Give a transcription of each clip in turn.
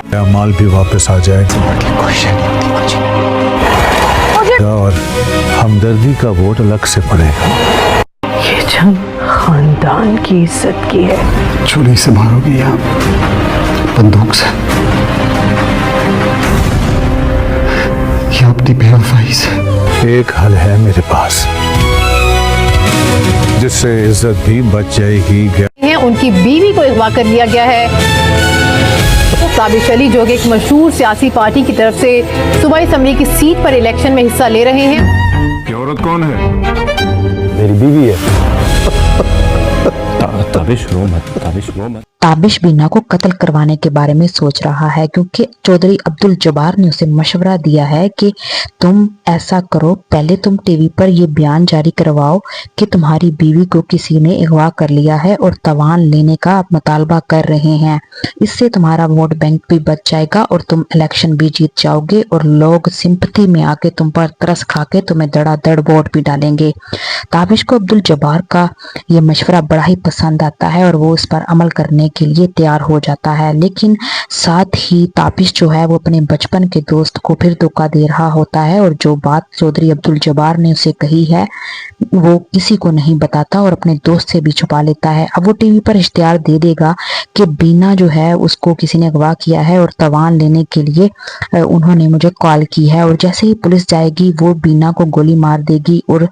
माल भी वापस आ जाए और हमदर्दी का वोट अलग से पड़ेगा। ये जंग खानदान की इज्जत की है। छुरी से मारोगे या बंदूक से, या अपनी बेवफाई से? एक हल है मेरे पास जिससे इज्जत भी बच जाएगी। उनकी बीवी को अगवा कर लिया गया है। ताबिश अली जो कि एक मशहूर सियासी पार्टी की तरफ से सूबाई असेंबली की सीट पर इलेक्शन में हिस्सा ले रहे हैं। ये औरत कौन है? मेरी बीवी है। ताबिश रो मत। ताबिश बीना को कत्ल करवाने के बारे में सोच रहा है क्योंकि चौधरी अब्दुल जब्बार ने उसे मशवरा दिया है कि तुम ऐसा करो, पहले तुम टीवी पर ये बयान जारी करवाओ कि तुम्हारी बीवी को किसी ने अगवा कर लिया है और तवान लेने का आप मुतालबा कर रहे हैं। इससे तुम्हारा वोट बैंक भी बच जाएगा और तुम इलेक्शन भी जीत जाओगे और लोग सिंपथी में आके तुम पर तरस खा के तुम्हें धड़ाधड़ वोट भी डालेंगे। ताबिश को अब्दुल जब्बार का ये मशवरा बड़ा ही पसंद आता है और वो इस पर अमल करने के लिए तैयार हो जाता है, लेकिन साथ ही ताबिश जो है वो अपने बचपन के दोस्त को फिर धोखा दे रहा होता है और जो बात चौधरी अब्दुल जब्बार ने उसे कही है वो किसी को नहीं बताता और अपने दोस्त से भी छुपा लेता है। अब वो टीवी पर इश्तिहार दे देगा कि बीना जो है उसको किसी ने अगवा किया है और तवान लेने के लिए उन्होंने मुझे कॉल की है, और जैसे ही पुलिस जाएगी वो बीना को गोली मार देगी और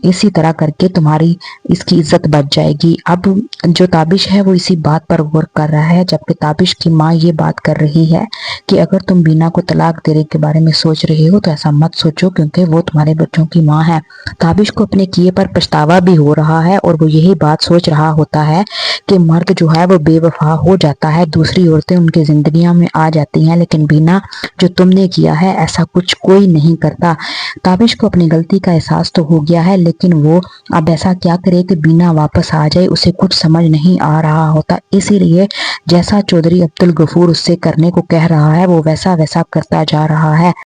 इसी तरह करके तुम्हारी इसकी इज्जत बच जाएगी। अब जो ताबिश है वो इसी बात पर गौर कर रहा है, जबकि ताबिश की माँ ये बात कर रही है कि अगर तुम बीना को तलाक देने के बारे में सोच रहे हो तो ऐसा मत सोचो क्योंकि वो तुम्हारे बच्चों की माँ है। ताबिश को अपने किए पर पछतावा भी हो रहा है और वो यही बात सोच रहा होता है कि मर्द जो है वो बेवफा हो जाता है, दूसरी औरतें उनकी जिंदगियों में आ जाती हैं, लेकिन बीना जो तुमने किया है ऐसा कुछ कोई नहीं करता। ताबिश को अपनी गलती का एहसास तो हो गया है, लेकिन वो अब ऐसा क्या करे कि बीना वापस आ जाए, उसे कुछ समझ नहीं आ रहा होता। इसीलिए जैसा चौधरी अब्दुल गफूर उससे करने को कह रहा है वो वैसा वैसा करता जा रहा है।